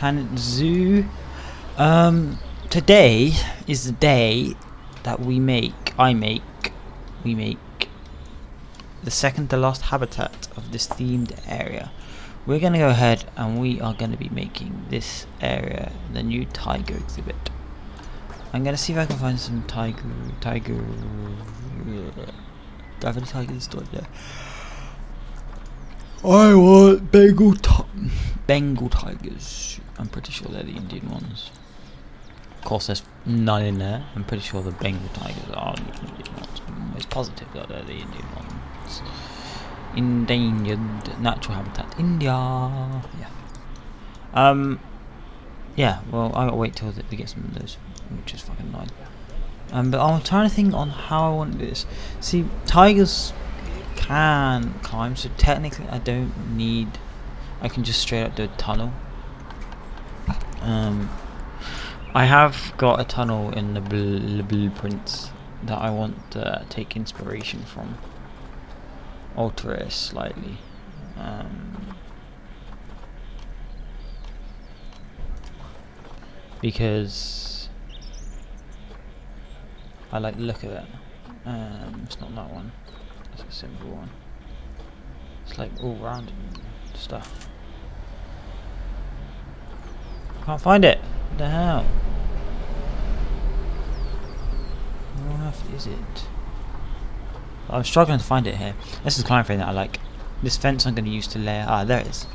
Planet Zoo. Today is the day that we make the second to last habitat of this themed area. We're gonna go ahead and we are gonna be making this area the new tiger exhibit. I'm gonna see if I can find some tiger. Do I have any tigers stored there? I want Bengal tigers. I'm pretty sure they're the Indian ones. Of course, there's none in there. I'm pretty sure the Bengal tigers are the Indian ones. I'm almost positive that they're the Indian ones. Endangered natural habitat, India. Yeah. Yeah. Well, I gotta wait till they get some of those, which is fucking annoying. But I'm trying to think on how I want to do this. See, tigers can climb, so technically I don't need. I can just straight up do a tunnel. I have got a tunnel in the blueprints that I want to take inspiration from. Alter it slightly. Because I like the look of it. It's not that one. It's a simple one. It's like all rounded stuff. Can't find it. What the hell? Where on earth is it? I'm struggling to find it here. This is the kind of thing that I like. This fence I'm going to use to layer. Ah, there it is.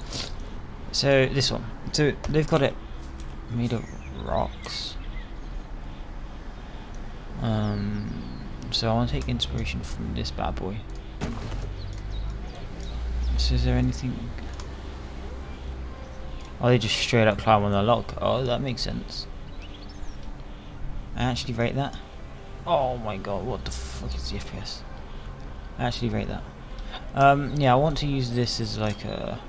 So this one. So they've got it made of rocks. So I want to take inspiration from this bad boy. So is there anything? Oh, they just straight up climb on the log. Oh, that makes sense. I actually rate that. Oh my god, what the fuck is the FPS? I actually rate that. Yeah, I want to use this as like a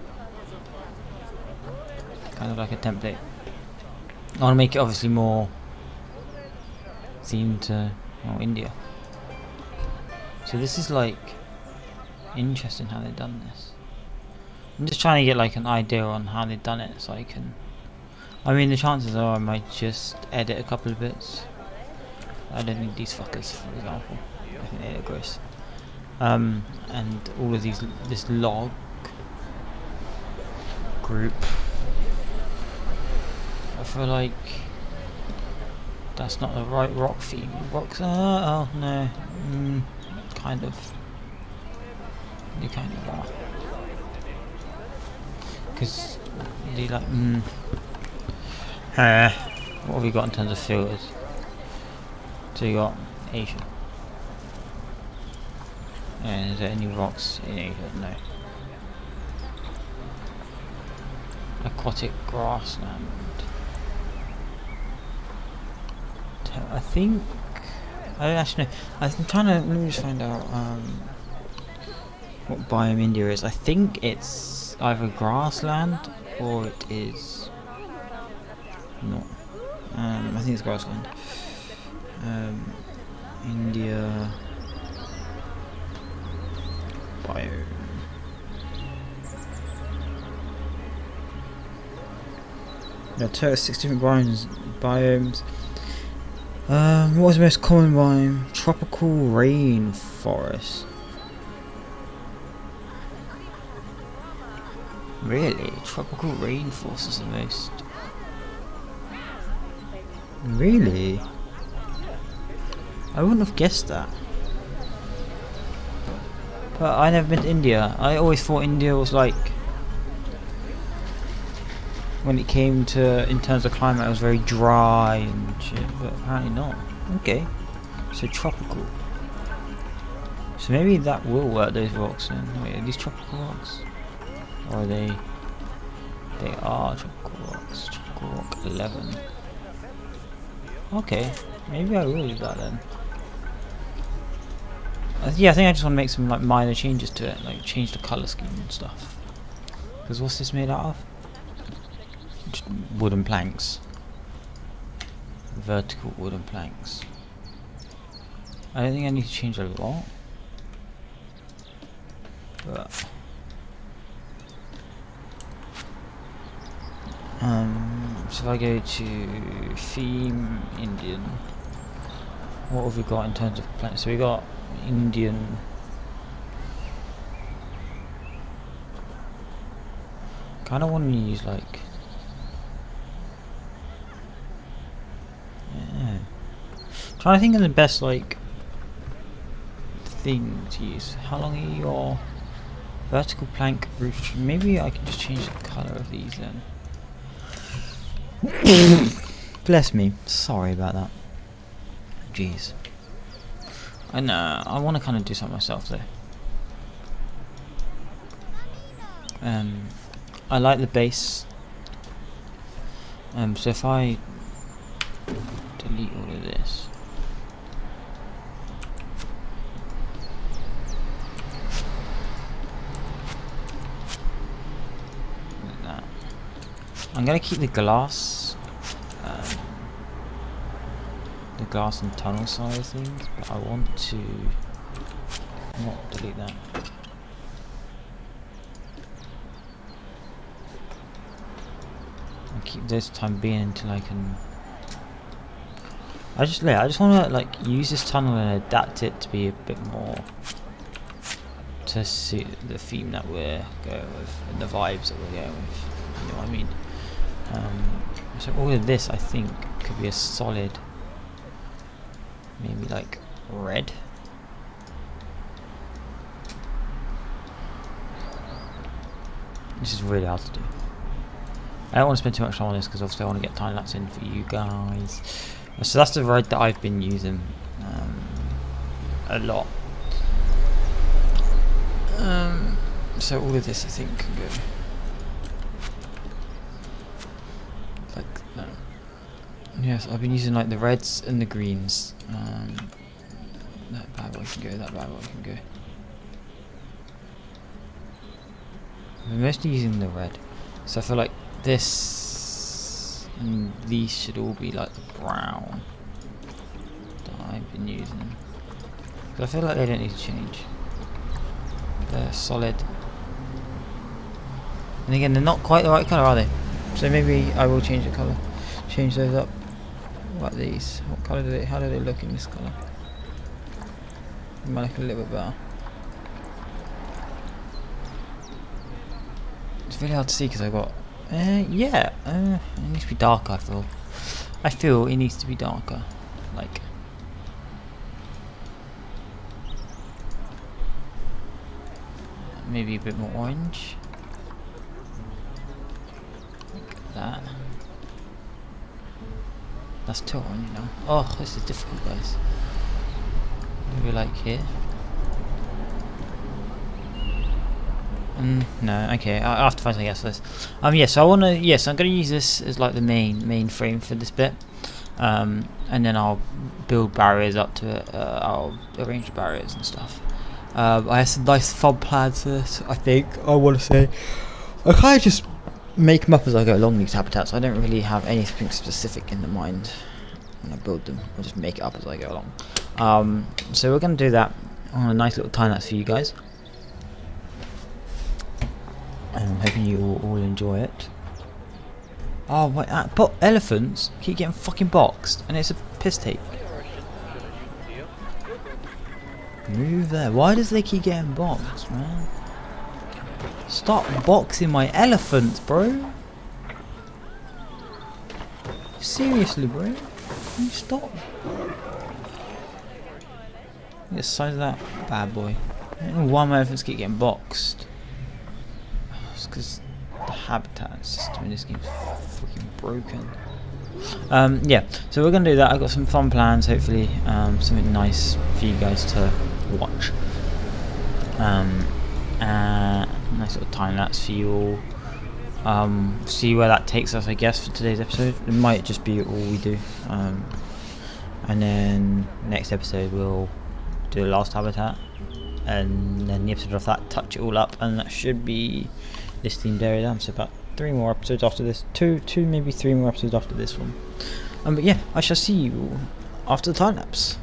kind of like a template. I want to make it obviously more themed to India. So this is like interesting how they've done this. I'm just trying to get like an idea on how they've done it, so I can. I mean, the chances are I might just edit a couple of bits. I don't need these fuckers, for example. I think they look gross. And all of this log group. I feel like that's not the right rock theme. Rocks. Oh no. Kind of. They kind of are. Because they like. What have we got in terms of filters? So you got Asia. And is there any rocks in Asia? No. Aquatic grassland. I think. I don't actually know. I'm trying to. Let me just find out what biome India is. I think it's either grassland or it is not. I think it's grassland. India biome. There are 6 different biomes. What was the most common biome? Tropical rainforest. Really? Tropical rainforest is the most. Really? I wouldn't have guessed that. But I never been to India. I always thought India was like, when it came to, in terms of climate, it was very dry and shit, but apparently not. Okay. So tropical. So maybe that will work, those rocks then. Wait, are these tropical rocks? Or are they? They are tropical rocks. Tropical rock 11. Okay. Maybe I will do that then. Yeah, I think I just want to make some like minor changes to it, like change the color scheme and stuff. Because what's this made out of? Just wooden planks. Vertical wooden planks. I don't think I need to change a lot. But So if I go to theme Indian, what have we got in terms of plants? So we got Indian. Kind of want to use like. Yeah. Trying to think of the best like thing to use. How long are your vertical plank roof? Maybe I can just change the color of these then. Bless me. Sorry about that. Jeez. I know. I want to kind of do something myself though. I like the base. So if I delete all of this. Like that. I'm gonna keep the glass and tunnel side of things, but I want to not delete that. I'll keep this time being until I can. I just want to like use this tunnel and adapt it to be a bit more to suit the theme that we're going with and the vibes that we're going with. You know what I mean? So all of this I think could be a solid, maybe like red. This is really hard to do. I don't want to spend too much time on this because obviously I want to get time lapse in for you guys. So that's the red that I've been using a lot. So all of this I think can go like that. Yes, I've been using like the reds and the greens. That bad boy can go, that bad boy can go. I'm mostly using the red. So I feel like this and these should all be like the brown that I've been using. Because I feel like they don't need to change. They're solid. And again, they're not quite the right colour, are they? So maybe I will change the colour. Change those up. What these? What colour do they? How do they look in this colour? They might look a little bit better. It's really hard to see because I've got. Yeah. It needs to be darker. I feel it needs to be darker. Like. Maybe a bit more orange. Like that. That's too orange now. Oh, this is difficult, guys. Maybe like here. No, okay. I have to find something else for this. Yes, I wanna. Yes, I'm gonna use this as like the main frame for this bit. And then I'll build barriers up to it. I'll arrange the barriers and stuff. I have some nice fun plans for this. I think I want to say I kind of just make them up as I go along these habitats. I don't really have anything specific in the mind when I build them. I just make it up as I go along. So we're going to do that on a nice little time lapse for you guys. And I'm hoping you all enjoy it. Oh wait, but elephants keep getting fucking boxed, and it's a piss take. Move there. Why does they keep getting boxed, man? Stop boxing my elephants, bro. Seriously, bro. Can you stop? Look at the size of that bad boy. I don't know why my elephants keep getting boxed. It's because the habitat system in this game is fucking broken. Yeah, so we're gonna do that. I've got some fun plans, hopefully, something nice for you guys to watch. Nice little time lapse for you all. See where that takes us, I guess, for today's episode. It might just be all we do. And then next episode we'll do the last habitat, and then the episode of that touch it all up, and that should be this themed area. So about 3 more episodes after this, two maybe 3 more episodes after this one. But yeah, I shall see you after the time lapse.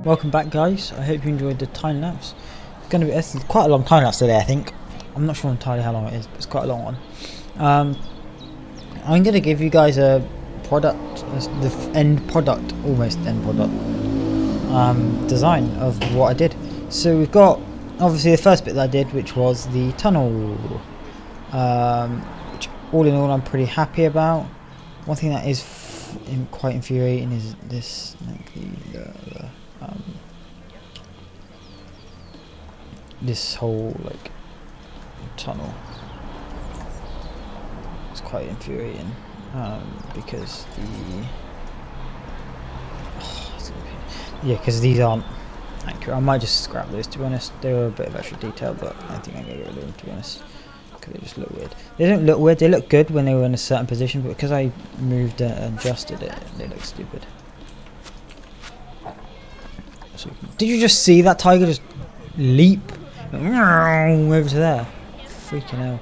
welcome back, guys. I hope you enjoyed the time lapse. It's quite a long time lapse today, I think. I'm not sure entirely how long it is, but it's quite a long one. I'm gonna give you guys a product, the end product, almost end product design of what I did. So we've got obviously the first bit that I did, which was the tunnel, which all in all I'm pretty happy about. One thing that is quite infuriating is this, like this whole like tunnel. It's quite infuriating because because these aren't accurate. I might just scrap those, to be honest. They were a bit of extra detail, but I think I'm gonna get rid of them, to be honest, because they just look weird. They don't look weird, they look good when they were in a certain position, but because I moved it and adjusted it, they look stupid. So, did you just see that tiger just leap over to there? Freaking hell.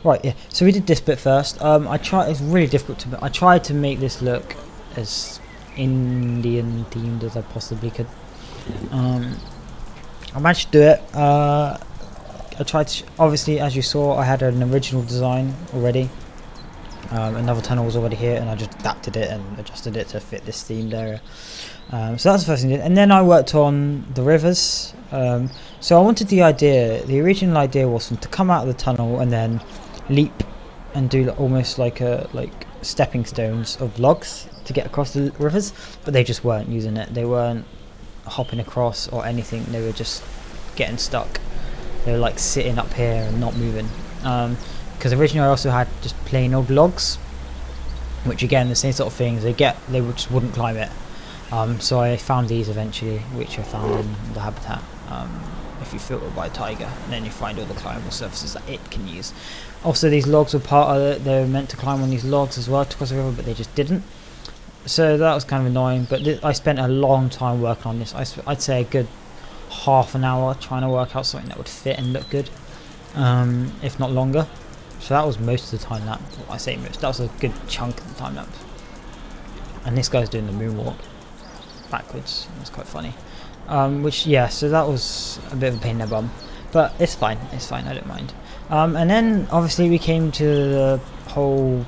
Right, yeah. So we did this bit first. It's really difficult to. I tried to make this look as Indian themed as I possibly could. I managed to do it. I tried to. Obviously, as you saw, I had an original design already. Another tunnel was already here, and I just adapted it and adjusted it to fit this themed area. So that's the first thing I did, and then I worked on the rivers. So I wanted the original idea was to come out of the tunnel and then leap and do almost like stepping stones of logs to get across the rivers, but they just weren't using it. They weren't hopping across or anything. They were just getting stuck. They were like sitting up here and not moving. Because originally I also had just plain old logs, which again the same sort of things. They just wouldn't climb it. So I found these eventually, which I found in the habitat. If you filter by tiger, and then you find all the climbable surfaces that it can use. Also, these logs were part of it. They were meant to climb on these logs as well to cross the river, but they just didn't. So that was kind of annoying. But I spent a long time working on this. I'd say a good half an hour trying to work out something that would fit and look good, if not longer. So that was most of the time lapse. Well, I say most. That was a good chunk of the time lapse. And this guy's doing the moonwalk backwards. It's quite funny. So that was a bit of a pain in the bum, but it's fine, I don't mind. And then obviously we came to the whole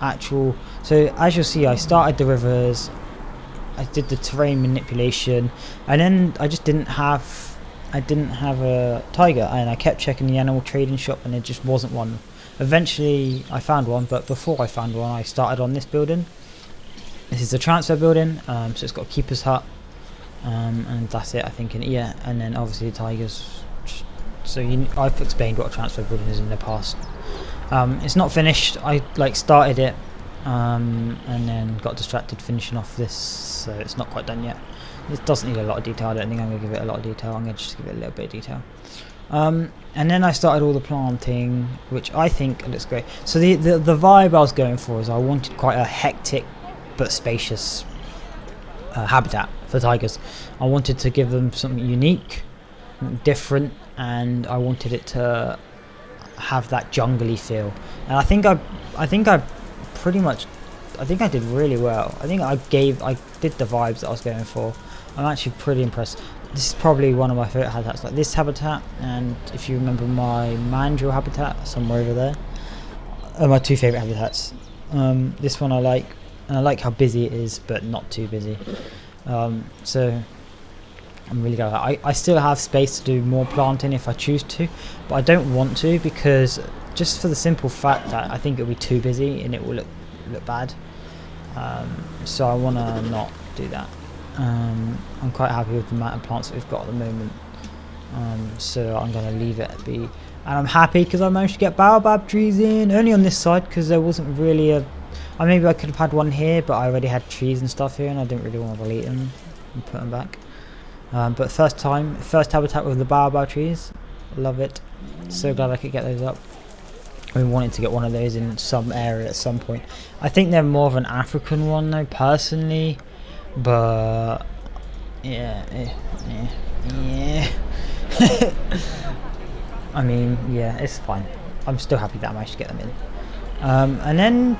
actual, so as you'll see I started the rivers, I did the terrain manipulation, and then I didn't have a tiger, and I kept checking the animal trading shop and there just wasn't one. Eventually I found one, but before I found one I started on this building. This is the transfer building, so it's got a keeper's hut. And that's it, I think. And then obviously the tigers. So I've explained what a transfer building is in the past. It's not finished. I started it, and then got distracted finishing off this, so it's not quite done yet. It doesn't need a lot of detail. I don't think I'm going to give it a lot of detail. I'm going to just give it a little bit of detail. And then I started all the planting, which I think looks great. So the vibe I was going for is I wanted quite a hectic but spacious habitat for tigers. I wanted to give them something unique, different, and I wanted it to have that jungly feel. And I think I did really well. I think I did the vibes that I was going for. I'm actually pretty impressed. This is probably one of my favorite habitats, like this habitat, and if you remember my Mandrill habitat somewhere over there, are my two favorite habitats. This one I like, and I like how busy it is, but not too busy. So I'm really glad. I still have space to do more planting if I choose to, but I don't want to, because just for the simple fact that I think it'll be too busy and it will look bad. So I want to not do that. I'm quite happy with the amount of plants that we've got at the moment. So I'm going to leave it be. And I'm happy because I managed to get baobab trees in, only on this side because there wasn't really maybe I could have had one here, but I already had trees and stuff here and I didn't really want to delete them and put them back. But first habitat with the baobab trees, love it. So glad I could get those up. I've been wanting to get one of those in some area at some point. I think they're more of an African one though, personally, but yeah. I mean, yeah, it's fine. I'm still happy that I managed to get them in. And then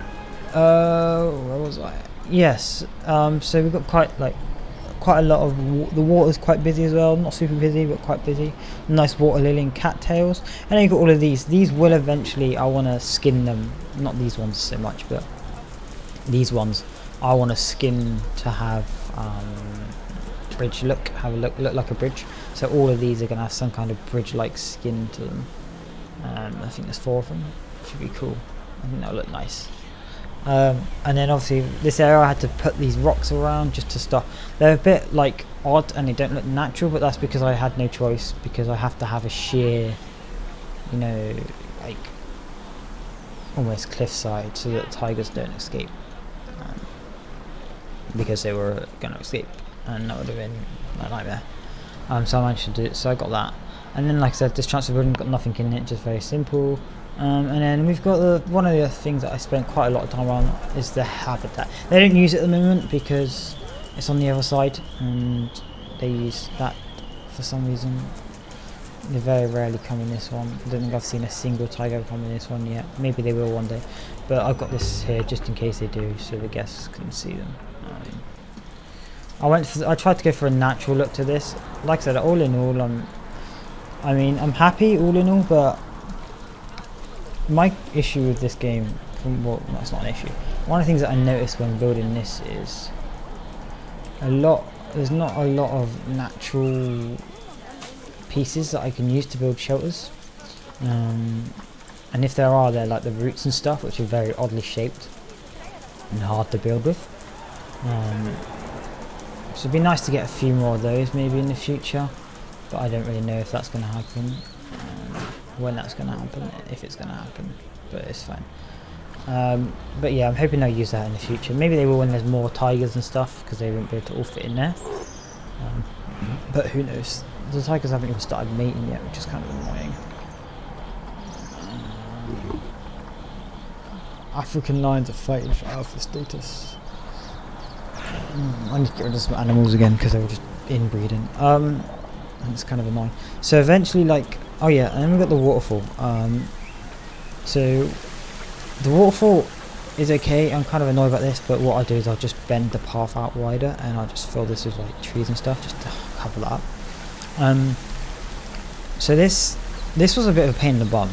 where was I? yes, so we've got quite a lot of the water's quite busy as well, not super busy but quite busy. Nice water lily and cattails, and then you've got all of these will eventually, I want to skin them, not these ones so much, but these ones I want to skin to have bridge look like a bridge. So all of these are going to have some kind of bridge like skin to them. I think there's 4 of them. Should be cool. I think that'll look nice. And then obviously this area I had to put these rocks around just to stop. They're a bit like odd and they don't look natural, but that's because I had no choice, because I have to have a sheer, you know, like almost cliffside so that tigers don't escape, because they were going to escape and that would have been a nightmare. So I managed to do it, so I got that. And then, like I said, this transfer building got nothing in it, just very simple. And then we've got one of the other things that I spent quite a lot of time on is the habitat. They don't use it at the moment because it's on the other side, and they use that for some reason. They very rarely come in this one. I don't think I've seen a single tiger come in this one yet. Maybe they will one day, but I've got this here just in case they do, so the guests can see them. I tried to go for a natural look to this. Like I said, all in all, I'm happy all in all, but my issue with this game, well, that's not an issue. One of the things that I noticed when building this is there's not a lot of natural pieces that I can use to build shelters. And if there are, they're like the roots and stuff, which are very oddly shaped and hard to build with. So it'd be nice to get a few more of those maybe in the future, but I don't really know if that's going to happen, when that's going to happen, if it's going to happen, but it's fine. But yeah, I'm hoping they'll use that in the future. Maybe they will when there's more tigers and stuff, because they won't be able to all fit in there. But who knows? The tigers haven't even started mating yet, which is kind of annoying. African lions are fighting for alpha status. I need to get rid of some animals again because they were just inbreeding. And it's kind of annoying. So eventually, oh yeah, and then we've got the waterfall. So the waterfall is okay. I'm kind of annoyed about this, but what I do is I'll just bend the path out wider and I'll just fill this with like trees and stuff just to cover that up. So this was a bit of a pain in the bum.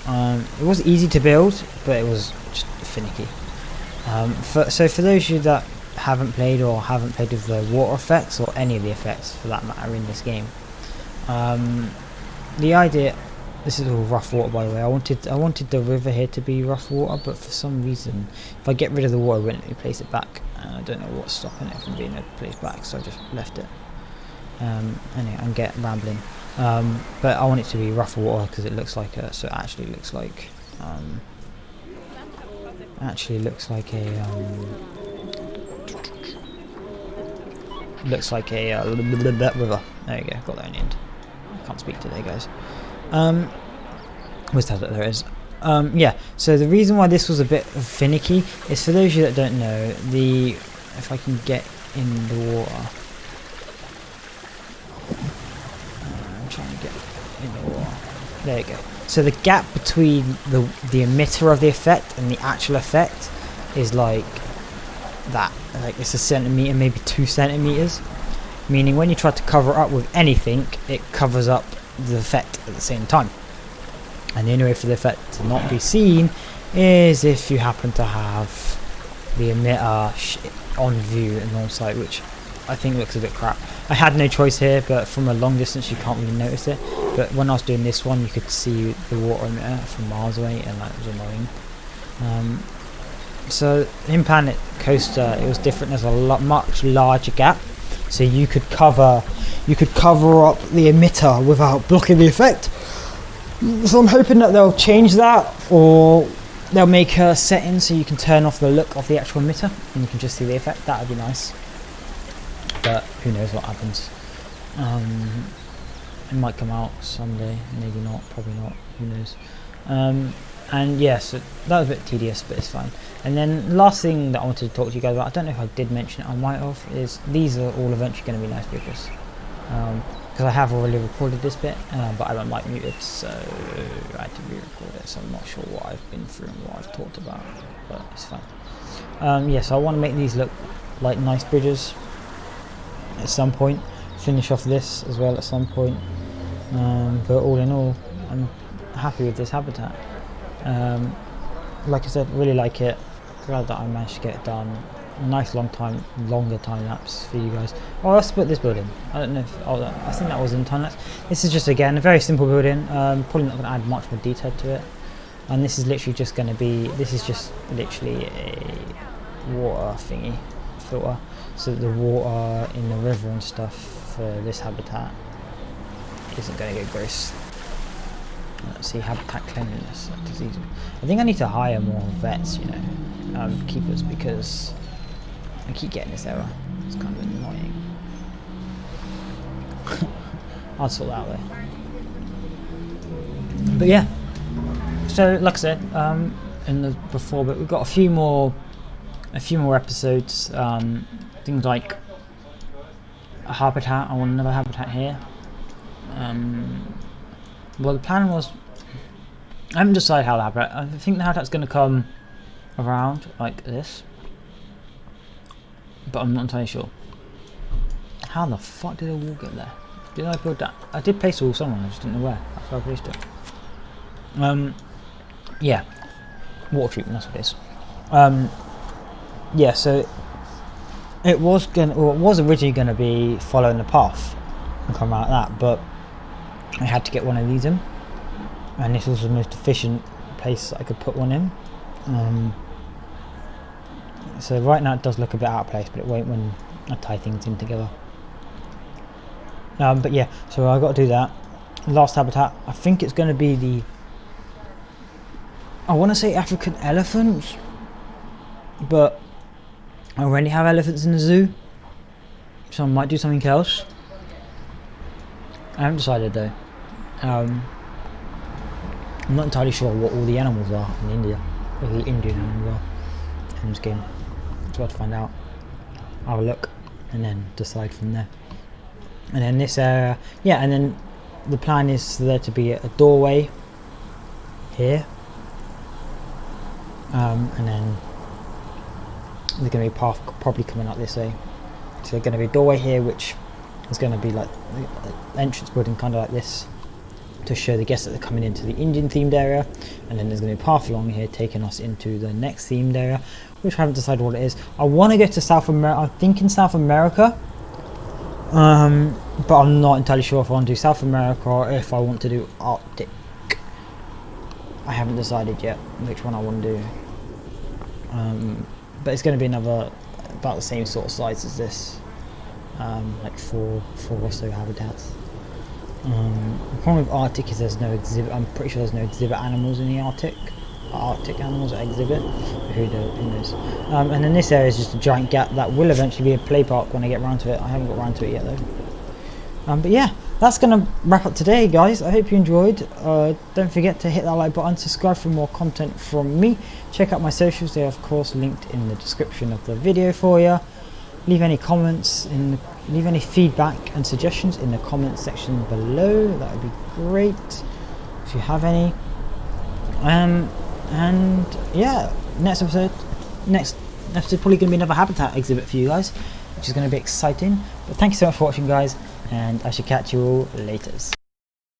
It was easy to build, but it was just finicky. So for those of you that haven't played with the water effects, or any of the effects for that matter in this game, the idea, this is all rough water by the way. I wanted the river here to be rough water, but for some reason if I get rid of the water it won't let me place it back. I don't know what's stopping it from being placed back, so I just left it. Anyway, I'm getting rambling. But I want it to be rough water because it looks like so it actually looks like a river. There you go, got that in the end. I can't speak today, guys. Where's that? There it is. Yeah, so the reason why this was a bit finicky is, for those of you that don't know, if I can get in the water. I'm trying to get in the water. There you go. So the gap between the emitter of the effect and the actual effect is like that. Like it's a centimeter, maybe 2 centimeters. Meaning when you try to cover up with anything, it covers up the effect at the same time. And the only way for the effect to not be seen is if you happen to have the emitter on view and on site, which I think looks a bit crap. I had no choice here, but from a long distance you can't really notice it. But when I was doing this one, you could see the water emitter from miles away, and that was annoying. So in Planet Coaster, it was different. There's a much larger gap, so you could cover up the emitter without blocking the effect. So I'm hoping that they'll change that, or they'll make a setting so you can turn off the look of the actual emitter and you can just see the effect. That would be nice, but who knows what happens. It might come out someday, maybe not, probably not, who knows. And yeah, so that was a bit tedious, but it's fine. And then last thing that I wanted to talk to you guys about, I don't know if I did mention it, I might have, is these are all eventually going to be nice bridges. because I have already recorded this bit, but I have my mic muted, so I had to re-record it. So I'm not sure what I've been through and what I've talked about, but it's fine. Yeah, so I want to make these look like nice bridges at some point. Finish off this as well at some point. But all in all, I'm happy with this habitat. Like I said, really like it. Glad that I managed to get it done. Nice longer time lapse for you guys. Oh, I'll split this building. I don't know if I think that was in time lapse. This is just again a very simple building. Probably not going to add much more detail to it. And this is literally just going to be. This is just literally a water thingy filter, so that the water in the river and stuff for this habitat isn't going to get gross. Let's see, habitat cleanliness, disease. I think I need to hire more vets, you know, keepers, because I keep getting this error. It's kind of annoying. I'll sort that out there. But yeah, so like I said, in the before, but we've got a few more episodes. Things like a habitat. I want another habitat here. Well, the plan was, I haven't decided how the habitat. I think the habitat's going to come around like this, but I'm not entirely sure. How the fuck did a wall get there? Did I build that? I did place a wall somewhere, I just didn't know where. That's why I placed it. Yeah, water treatment, that's what it is. Yeah, so it was originally going to be following the path and come out like that, but I had to get one of these in, and this was the most efficient place that I could put one in. So right now it does look a bit out of place, but it won't when I tie things in together. But yeah, so I got to do that. Last habitat, I think it's going to be the, I want to say African elephants, but I already have elephants in the zoo, so I might do something else. I haven't decided though. I'm not entirely sure what all the animals are in India, or the Indian animals are in this game. So I'll have to find out. I'll have a look and then decide from there. And then this area, yeah, and then the plan is for there to be a doorway here, and then there's going to be a path probably coming up this way. So there's going to be a doorway here, which is going to be like the entrance building, kind of like this, to show the guests that they're coming into the Indian themed area. And then there's going to be a path along here taking us into the next themed area, which I haven't decided what it is. I want to go to South America. I'm thinking South America, but I'm not entirely sure if I want to do South America or if I want to do Arctic. I haven't decided yet which one I want to do. But it's going to be another about the same sort of size as this, like four or so habitats. The problem with Arctic is there's no exhibit. I'm pretty sure there's no exhibit animals in the Arctic. Arctic animals at exhibit. Who knows? And then this area is just a giant gap that will eventually be a play park when I get around to it. I haven't got around to it yet though. But yeah, that's gonna wrap up today, guys. I hope you enjoyed. Don't forget to hit that like button, subscribe for more content from me. Check out my socials; they are of course linked in the description of the video for you. Leave any comments leave any feedback and suggestions in the comment section below. That would be great if you have any. And yeah, next episode probably going to be another habitat exhibit for you guys, which is going to be exciting. But thank you so much for watching, guys, and I shall catch you all later.